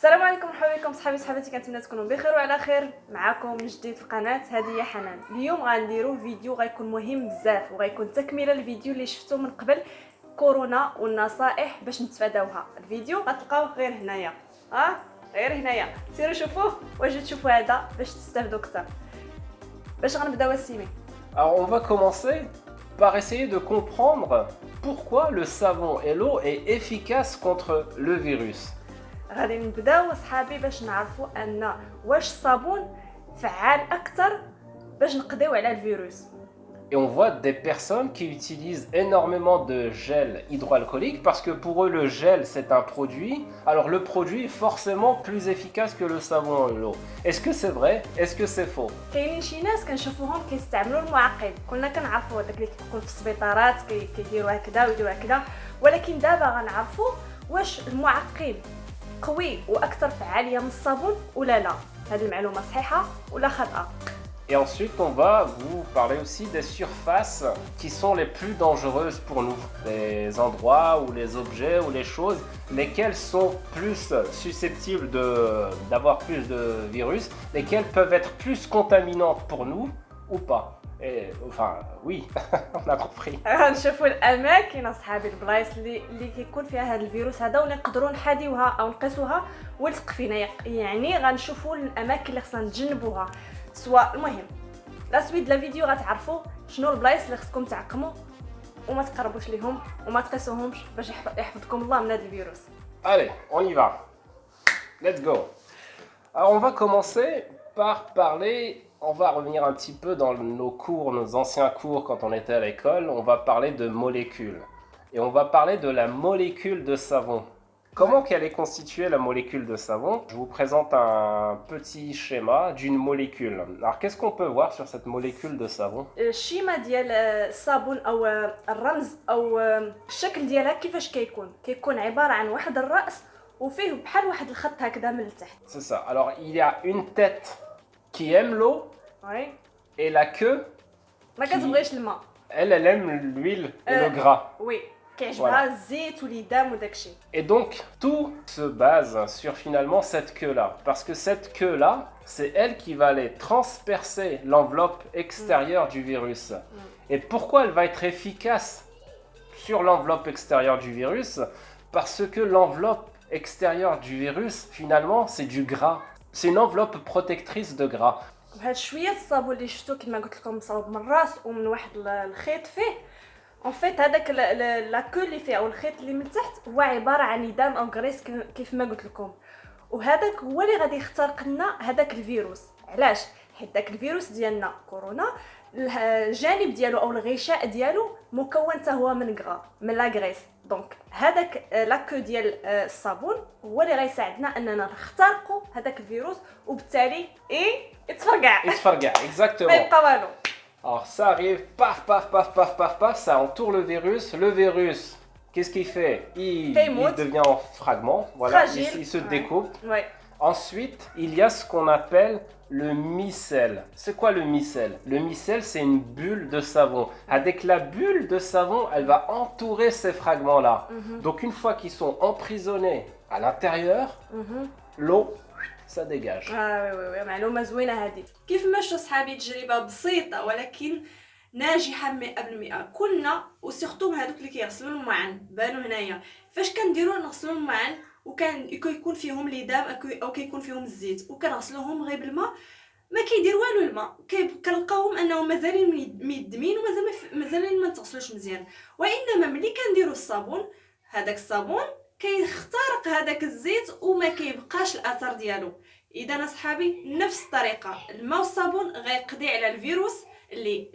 السلام عليكم، مرحبا بكم صحاباتي كنتمنى تكونوا بخير وعلى خير. معكم من جديد في القناه. هذه هي حنان. اليوم غنديروا فيديو غيكون مهم بزاف وغيكون تكمله للفيديو اللي شفتو من قبل، كورونا والنصائح باش نتفاداوها. الفيديو غتلقاوه غير هنايا، غير هنايا، سيروا شوفوه واجي تشوفوا هذا باش تستافدوا اكثر. باش غنبداو السيمي. Alors on va commencer par essayer de comprendre pourquoi le savon et l'eau est efficace contre le virus. غادي نبداو صحابي باش نعرفوا ان واش الصابون فعال اكثر باش نقضيو على الفيروس. Et on voit des personnes qui utilisent énormément de gel hydroalcoolique parce que pour eux le gel c'est un produit. Alors le produit est forcément plus efficace que le savon et l'eau. Est-ce que c'est vrai? Est-ce que c'est faux? كاينين شي ناس كنشوفوهم كيستعملوا المعقد. كنا كنعرفوا داك اللي كيكون في السبيطارات كيديروا هكذا ويديروا هكذا، ولكن دابا غنعرفوا واش المعقد قوي واكثر فعاليه من الصابون ولا لا. هذه المعلومه صحيحه ولا خاطئه؟ Et ensuite, on va vous parler aussi des surfaces qui sont les plus dangereuses pour nous. Les endroits ou les objets ou les choses, lesquels sont plus susceptibles d'avoir plus de virus, lesquels peuvent être plus contaminantes pour nous ou pas. Et, enfin, oui, on a compris. غنشوفوا الاماكن اصحابي، البلايص اللي كيكون فيها هذا الفيروس هذا ولا نقدروا نحاديوها او نقيسوها ولصق فينا. يعني غنشوفوا الاماكن اللي خصنا نتجنبوها. سواء المهم لا سويت لا فيديو غتعرفوا شنو البلايص اللي خصكم تعقموا وما تقربوش ليهم وما تقيسوهمش باش يحفظكم الله من هذا الفيروس. Allez, on y va. Let's go. Alors, on va commencer par parler. On va revenir un petit peu dans nos cours, nos anciens cours quand on était à l'école. On va parler de molécules. Et on va parler de la molécule de savon. Comment qu'elle est constituée, la molécule de savon? Je vous présente un petit schéma d'une molécule. Alors, qu'est-ce qu'on peut voir sur cette molécule de savon? الشيما ديال الصابون او الرمز او الشكل ديالها كيفاش كيكون عباره عن واحد الراس وفيه بحال واحد الخط هكذا من التحت. C'est ça. Alors, il y a une tête qui aime l'eau وي et la queue, ما كتبغيش الماء. elle aime l'huile et le gras. وي كيعجبها الزيت واليدام وداكشي. Et donc, tout se base sur finalement cette queue-là. Parce que cette queue-là, c'est elle qui va aller transpercer l'enveloppe extérieure du virus. Et pourquoi elle va être efficace sur l'enveloppe extérieure du virus? Parce que l'enveloppe extérieure du virus, finalement, c'est du gras. C'est une enveloppe protectrice de gras. بهاد شويه الصابون اللي شفتو كما قلت لكم مصاوب من الراس ومن واحد الخيط فيه، اون فيت هذاك لا كو اللي فيه او الخيط اللي من تحت هو عباره عن ندام او غريس كيف ما قلت لكم، وهذاك هو اللي غادي يخترق لنا هذاك الفيروس. علاش؟ حيت داك الفيروس ديالنا كورونا الجانب ديالو او الغشاء ديالو مكون حتى هو من غرا، من لا غريس. دونك هذاك لا كو ديال الصابون هو اللي غيساعدنا اننا نخترقوا هذاك الفيروس وبالتالي يتفرقع Exactement. ما يبقى والو. Alors ça arrive, paf, paf, paf, paf, paf, paf, ça entoure le virus. Le virus, qu'est-ce qu'il fait? Il devient en fragments, voilà, il se découpe. Ouais. Ensuite, il y a ce qu'on appelle le micelle. C'est quoi le micelle? Le micelle, c'est une bulle de savon. Avec la bulle de savon, elle va entourer ces fragments-là. Donc une fois qu'ils sont emprisonnés à l'intérieur, l'eau, ça dégage. وي معلومه زوينه هذه. كيف ما شفتوا صحابي تجربه بسيطه ولكن ناجحه 100%. كنا وسيرتو هذوك اللي كيغسلوا المعن بانوا هنايا فاش كنديروا نغسلوا المعن وكان يكون فيهم ليدام او كيكون فيهم الزيت وكنغسلوهم غير بالماء ما كيدير والو الماء، كنلقاوهم انهم مازالين ميدمين ومازالين ما تغسلوش مزيان. وانما ملي كنديروا الصابون هذاك الصابون كيخترق هذاك الزيت وما كيبقاش الاثر ديالو. اذا اصحابي نفس الطريقه الماء والصابون غيقضي على الفيروس اللي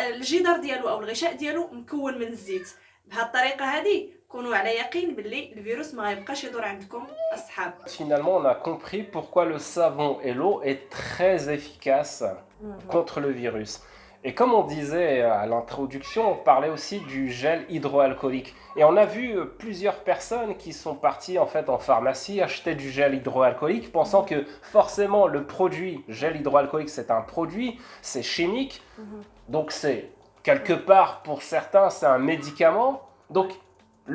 الجدار ديالو او الغشاء ديالو مكون من الزيت. بهذه الطريقه هذه كونوا على يقين باللي الفيروس ما غيبقاش يدور عندكم اصحاب. Finalement, on a compris pourquoi le savon et l'eau est très efficace contre le virus. Et comme on disait à l'introduction, on parlait aussi du gel hydroalcoolique. Et on a vu plusieurs personnes qui sont parties en fait en pharmacie acheter du gel hydroalcoolique, pensant que forcément le produit gel hydroalcoolique c'est un produit, c'est chimique, donc c'est quelque part pour certains c'est un médicament. Donc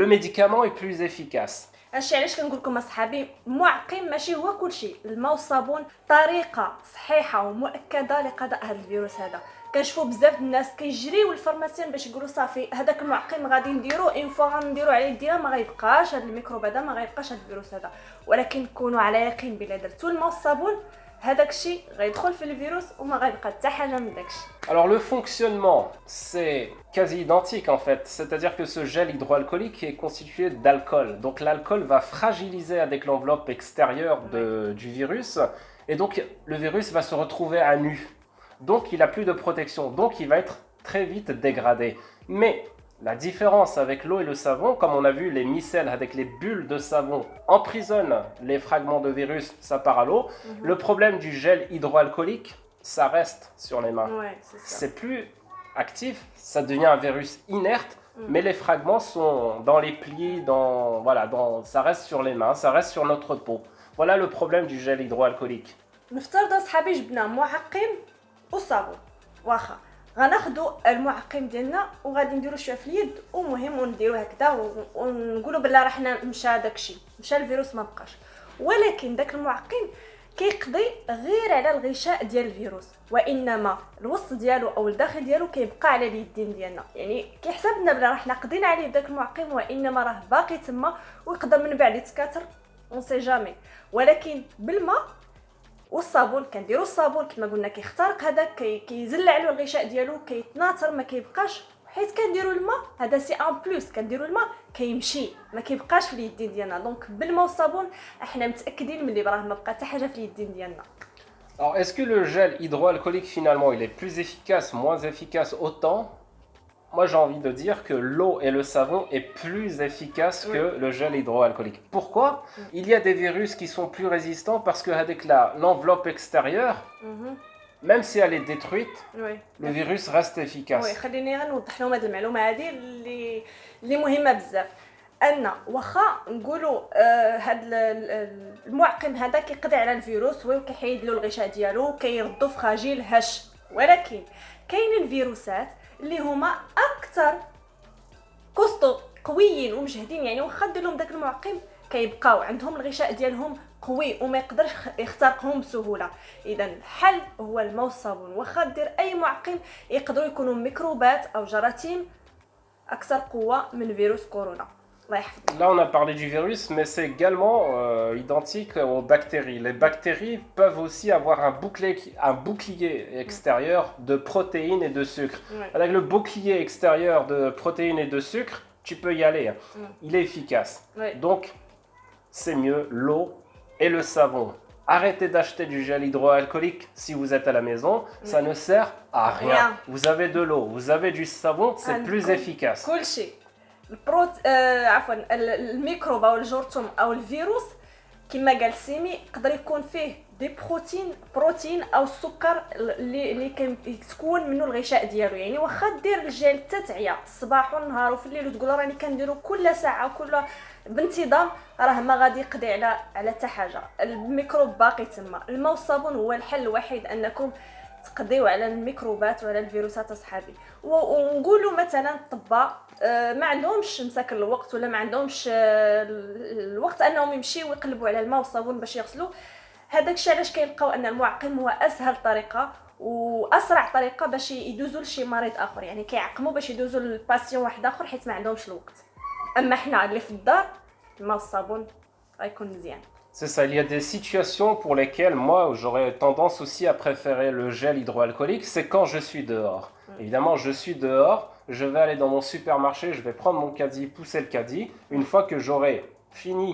le médicament est plus efficace. هادشي علاش كنقول لكم اصحابي المعقم ماشي هو كلشي. الماء والصابون طريقه صحيحه ومؤكده لقضاء هذا الفيروس هذا. كنشوفوا بزاف الناس كيجريو للفارماسيان باش يقولوا صافي هذاك المعقم غادي نديرو اون فوا غنديرو عليه يدينا ما غيبقاش هذا الميكروب هذا ما غيبقاش هذا الفيروس هذا. ولكن كونوا على يقين بلا درتو الماء والصابون هذاك الشيء غيدخل في الفيروس وما غيبقى حتى حاجه من داك الشيء. Alors le fonctionnement, c'est quasi identique en fait, c'est-à-dire que ce gel hydroalcoolique est constitué d'alcool. Donc l'alcool va fragiliser avec l'enveloppe extérieure du virus et donc le virus va se retrouver à nu. Donc il n'a plus de protection, donc il va être très vite dégradé. Mais la différence avec l'eau et le savon, comme on a vu, les micelles avec les bulles de savon emprisonnent les fragments de virus, ça part à l'eau. Le problème du gel hydroalcoolique, ça reste sur les mains. Ouais, c'est ça. C'est plus actif, ça devient un virus inerte, mais les fragments sont dans les plis, ça reste sur les mains, ça reste sur notre peau. Voilà le problème du gel hydroalcoolique. نفترض اصحابي جبنا معقم وصابون واخا غناخدو المعقم ديالنا وغادي نديرو شويه في اليد ومهم ونديرو هكذا ونقولوا بلا راه حنا مشى داكشي مشى الفيروس ما بقاش. ولكن داك المعقم كيقضي غير على الغشاء ديال الفيروس وانما الوسط ديالو او الداخل ديالو كيبقى على اليدين ديالنا. يعني كيحسبنا بلا راه حنا قضينا عليه داك المعقم وانما راه باقي تما ويقدر من بعد يتكاثر اون سي جامي. ولكن بالماء والصابون كنديروا الصابون كما قلنا كيخترق هذاك كيزلع له الغشاء ديالو كيتناثر ما كيبقاش. حيت كنديروا الماء هذا سي ان بلس كنديروا الماء كيمشي ما كيبقاش في اليدين ديالنا. دونك بالماء والصابون احنا متاكدين ملي راه ما بقى حتى حاجه في اليدين ديالنا. Alors est-ce que le gel hydroalcoolique finalement il est plus efficace, moins efficace autant? Moi j'ai envie de dire que l'eau et le savon est plus efficace que le gel hydroalcoolique. Pourquoi? Il y a des virus qui sont plus résistants parce que avec l'enveloppe extérieure, même si elle est détruite, le virus reste efficace. وي خليني غنوضح لهم هذه المعلومه هذه اللي مهمه بزاف. ان واخا نقولوا هذا المعقم هذا كيقضي على الفيروس وكيحيد له الغشاء ديالو وكيردو فراجيل هش. ولكن كاينين فيروسات اللي هما اكثر كوستو قويين ومجهدين. يعني واخا دير لهم داك المعقم كيبقاو عندهم الغشاء ديالهم قوي وما يقدرش يخترقهم بسهوله. اذا الحل هو الماء والصابون. واخا دير اي معقم يقدروا يكونوا ميكروبات او جراثيم اكثر قوه من فيروس كورونا. الله يحفظك. Là on a parlé du virus mais c'est également identique aux bactéries. Les bactéries peuvent aussi avoir un bouclier extérieur de protéines et de sucre. Avec le bouclier extérieur de protéines et de sucre, tu peux y aller. Il est efficace. Donc c'est mieux l'eau et le savon. Arrêtez d'acheter du gel hydroalcoolique si vous êtes à la maison, ça ne sert à rien. Vous avez de l'eau, vous avez du savon, c'est plus efficace. كل شيء عفوا الميكروب او الجرثوم او الفيروس كما قال سيمي يقدر يكون فيه دي بروتين او السكر اللي كيتكون منه الغشاء ديالو. يعني واخا دير الجيل التتعيه الصباح والنهار وفي الليل وتقول راني كنديرو كل ساعه وكل بانتظام راه ما غادي يقضي على حتى حاجه. الميكروب باقي تما. الماء والصابون هو الحل الوحيد انكم تقضيو على الميكروبات وعلى الفيروسات اصحابي. ونقولوا مثلا الطباء ما عندهمش مساك الوقت ولا ما عندهمش الوقت انهم يمشيو ويقلبوا على الماء والصابون باش يغسلوا. هذاك الشيء علاش كيلقاو ان المعقم هو اسهل طريقه واسرع طريقه باش يدوزوا لشي مريض اخر. يعني كيعقموا باش يدوزوا للباسيون واحد اخر حيت ما عندهمش الوقت. اما حنا اللي في الدار الماء والصابون غيكون مزيان. C'est ça, il y a des situations pour lesquelles moi j'aurais tendance aussi à préférer le gel hydroalcoolique, c'est quand je suis dehors. Évidemment, je suis dehors, je vais aller dans mon supermarché, je vais prendre mon caddie, pousser le caddie. Une fois que j'aurai fini,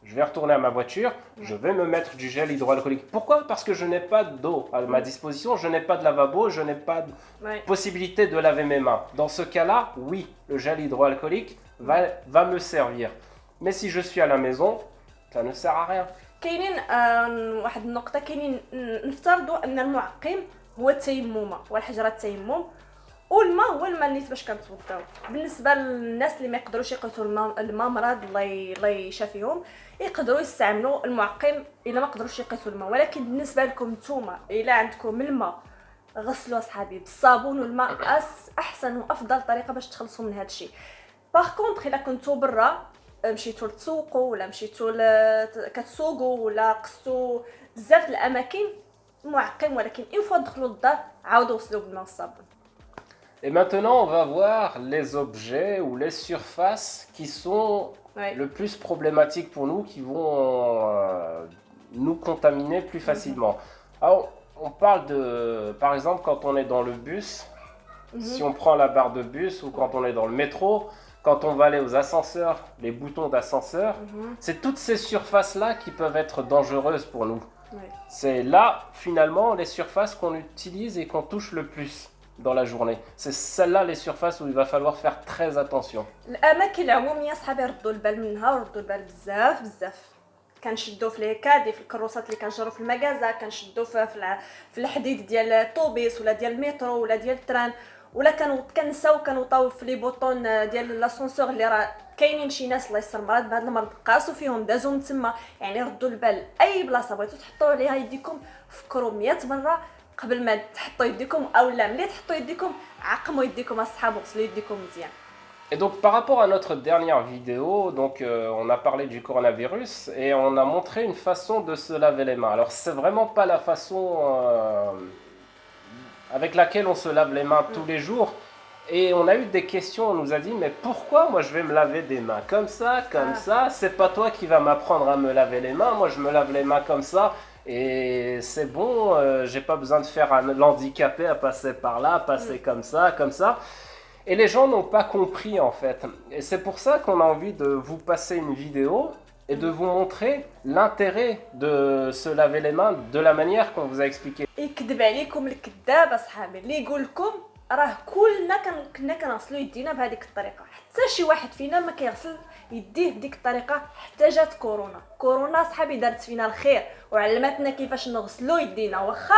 je vais retourner à ma voiture, je vais me mettre du gel hydroalcoolique. Pourquoi? Parce que je n'ai pas d'eau à ma disposition, je n'ai pas de lavabo, je n'ai pas de possibilité de laver mes mains. Dans ce cas-là, oui, le gel hydroalcoolique va me servir. Mais si je suis à la maison, ça ne sert à rien. كاينين واحد النقطه كاينين نفترضوا ان المعقم هو التيمم والحجره التيمم والماء هو الماء اللي باش كنتوضاو. بالنسبه للناس اللي ما يقدروش يقيسوا الماء مرض الله يشافيهم يقدروا يستعملوا المعقم الا ما قدروش يقيسوا الماء. ولكن بالنسبه لكم نتوما الا عندكم الماء غسلوا اصحابي بالصابون والماء احسن وافضل طريقه باش تخلصوا من هذا الشيء. باغ كونطخ الا كنتو برا مشيتو لتسوقوا ولا مشيتو كتسوقوا ولا قصتو بزاف د الاماكن معقم، ولكن اون فوا دخلوا للدار عاودوا وصلوا بالماء والصابون. Et maintenant, on va voir les objets ou les surfaces qui sont Ouais. le plus problématiques pour nous, qui vont nous contaminer plus facilement. Alors, on parle de, par exemple, quand on est dans le bus, si on prend la barre de bus ou quand on est dans le métro, quand on va aller aux ascenseurs, les boutons d'ascenseur, c'est toutes ces surfaces-là qui peuvent être dangereuses pour nous. Ouais. C'est là, finalement, les surfaces qu'on utilise et qu'on touche le plus dans la journée. C'est celles-là les surfaces où il va falloir faire très attention. الاماكن العموميه صحابي ردوا البال منها وردوا البال بزاف بزاف. كنشدوا في ليكادي في الكروسات اللي كنجروا في المغازا، كنشدوا في الحديد ديال الطوبيس ولا ديال المترو ولا ديال التران، ولا كنساو كنوطاو في لي بوطون ديال لاسونسور اللي راه كاينين شي ناس الله يستر مرض بهذا المرض قاسوا فيهم دازوا من تما. يعني ردوا البال اي بلاصه بغيتو تحطوا عليها يديكم فكروا 100 مره قبل ما تحطوا يديكم، او لا ملي تحطوا يديكم عقموا يديكم اصحاب وغسلوا يديكم مزيان. Et donc par rapport à notre dernière vidéo, donc on a parlé du coronavirus et on a montré une façon de se laver les mains. Alors c'est vraiment pas la façon avec laquelle on se lave les mains tous les jours. Et on a eu des questions, on nous a dit mais pourquoi moi je vais me laver des mains comme ça, c'est pas toi qui vas m'apprendre à me laver les mains, moi je me lave les mains comme ça et c'est bon, j'ai pas besoin de faire l'handicapé à passer par là, passer comme ça. Et les gens n'ont pas compris en fait. Et c'est pour ça qu'on a envie de vous passer une vidéo et de vous montrer l'intérêt de se laver les mains de la manière qu'on vous a expliqué. يكذب عليكم الكذاب اصحابي اللي يقول لكم راه كلنا كنا كنغسلوا يدينا بهذيك الطريقه. حتى شي واحد فينا ما كيغسل يديه بديك الطريقه حتى جات كورونا صحابي دارت فينا الخير وعلمتنا كيفاش نغسلوا يدينا. واخا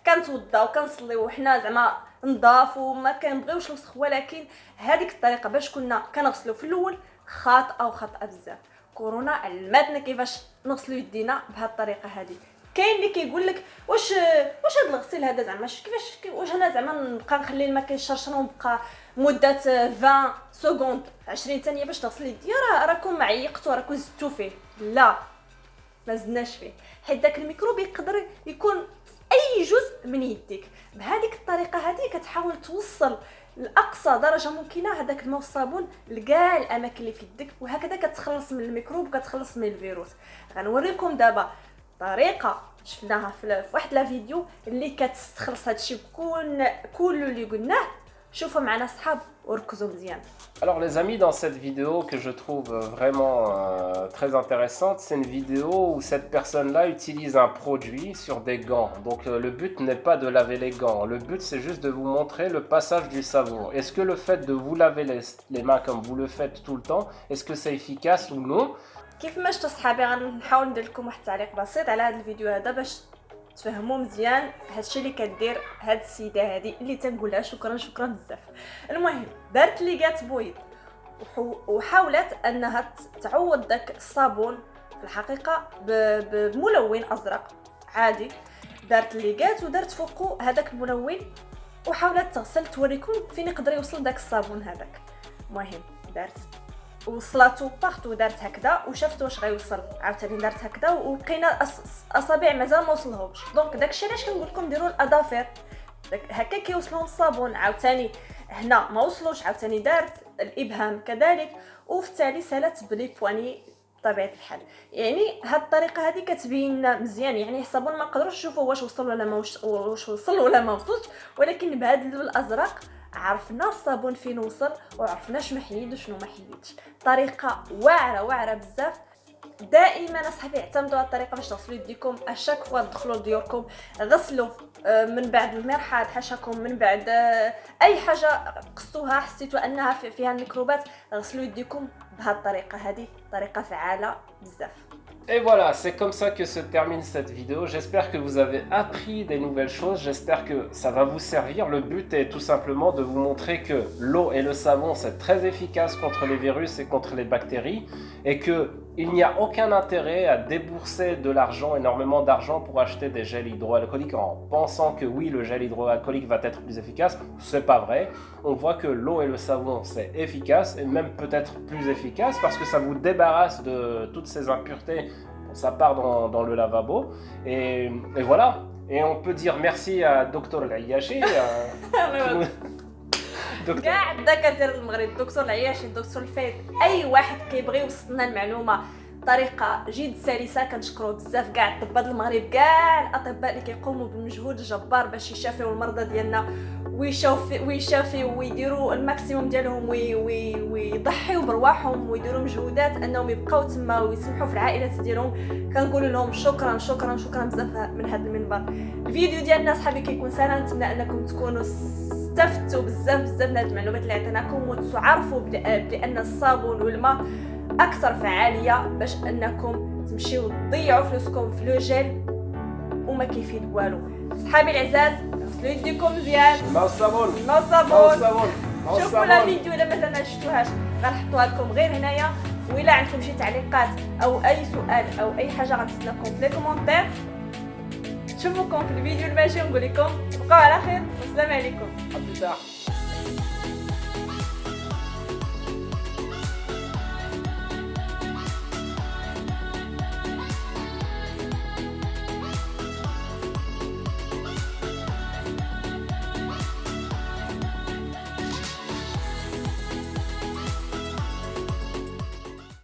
كنتوضاو كنصليو وحنا زعما نضاف وما كنبغيوش الوسخ، ولكن هذيك الطريقه باش كنا كنغسلوا في الاول خاطئه بزاف. كورونا علمتنا كيفاش نغسلوا يدينا بهذه الطريقه هذه. كاين اللي كيقول لك واش هذا الغسيل هذا زعما كيفاش واش انا زعما نبقى نخلي الماء كيشرشر ونبقى مده 20 سكوند 20 ثانيه باش تغسل يدي؟ راكم معيقتوا، راكم زدتوا فيه. لا ما زدناش فيه، حيت داك الميكروب يقدر يكون في اي جزء من يديك. بهذيك الطريقه هذه كتحاول توصل لاقصى درجه ممكنه هذاك الماء والصابون لكاع الاماكن اللي في يدك، وهكذا كتخلص من الميكروب وكتخلص من الفيروس. غنوريكم دابا طريقه شفناها في واحد لا فيديو اللي كتستخلص هادشي كل اللي قلناه. شوفوا معنا صحاب وركزوا مزيان. Alors les amis, dans cette vidéo que je trouve vraiment très intéressante, c'est une vidéo où cette personne-là utilise un produit sur des gants. Donc le but n'est pas de laver les gants, le but c'est juste de vous montrer le passage du savon. Est-ce que le fait de vous laver les mains comme vous le faites tout le temps, est-ce que c'est efficace ou non? كيف ما شفتوا صحابي غنحاول ندير لكم واحد التعليق بسيط على هذا الفيديو هذا باش تفهموا مزيان هادشي اللي كدير هاد السيده هذه اللي تنقولها شكرا بزاف. المهم دارت ليغات بويض وحاولت انها تعوض داك الصابون في الحقيقه بملون ازرق عادي. دارت ليغات ودارت فوقو هذاك الملون وحاولت تغسل توريكم فين يقدر يوصل داك الصابون هذاك. المهم دارت وصلاتو باغتو، دارت هكذا وشافت واش غيوصل، عاوتاني دارت هكذا وبقينا اصابع مازال ما وصلهمش. دونك داكشي علاش كنقول لكم ديروا الاظافر هكا كيوصلهم الصابون. عاوتاني هنا ما وصلوش، عاوتاني دارت الابهام كذلك، وفي التالي سالت بلي بواني بطبيعه الحال. يعني هاد الطريقه هذه كتبين لنا مزيان، يعني الصابون ما نقدروش نشوفوا واش وصل ولا ما واش وصل ولا ما وصلش، ولكن بهذا اللون الازرق عرفنا الصابون فين وصل وعرفنا شنو حيد وشنو ما حيدش. طريقه واعره بزاف. دائما اصحابي اعتمدوا على الطريقه باش تغسلوا يديكم. اشاك فوا تدخلوا لديوركم غسلوا من بعد المرحاض حاشاكم، من بعد اي حاجه قصتوها حسيتوا انها فيها الميكروبات غسلوا يديكم بهذه الطريقه. هذه طريقه فعاله بزاف. Et voilà, c'est comme ça que se termine cette vidéo. J'espère que vous avez appris des nouvelles choses. J'espère que ça va vous servir. Le but est tout simplement de vous montrer que l'eau et le savon, c'est très efficace contre les virus et contre les bactéries. Et que il n'y a aucun intérêt à débourser de l'argent, énormément d'argent pour acheter des gels hydroalcooliques en pensant que oui, le gel hydroalcoolique va être plus efficace. C'est pas vrai. On voit que l'eau et le savon, c'est efficace et même peut-être plus efficace parce que ça vous débarrasse de toutes ces impuretés. Ça part dans le lavabo. Et voilà. Et on peut dire merci à Dr Ayashi. كاع الدكاتره المغرب، الدكتور العياشي، الدكتور الفايد، اي واحد كيبغي يوصلنا المعلومه بطريقه جد سلسه كنشكروه بزاف. كاع الطباء المغرب، كاع الاطباء اللي كيقوموا بمجهود جبار باش يشافيو المرضى ديالنا ويشافيو ويديروا الماكسيموم ديالهم ويضحيو برواحهم ويديروا مجهودات انهم يبقاو تما ويسمحوا في العائلات ديالهم. كنقول لهم شكرا شكرا شكرا بزاف من هذا المنبر. الفيديو ديالنا صحابي كيكون سهل، نتمنى انكم تكونوا استفدتوا بزاف بزاف من هاد المعلومات اللي عطيناكم وتعرفوا بان الصابون والماء اكثر فعاليه باش انكم تمشيو تضيعوا فلوسكم في لو جيل وما كيفيد والو. صحابي العزاز، غسلوا يديكم مزيان مع الصابون مع الصابون. مع شوفوا لا فيديو الا مازال ما شفتوهاش غنحطوها لكم غير هنايا. وإلا عندكم شي تعليقات او اي سؤال او اي حاجه غنستناكم في لي كومونتير. نشوفكم في الفيديو الماشي ونقول لكم تبقاو على خير والسلام عليكم. À plus tard.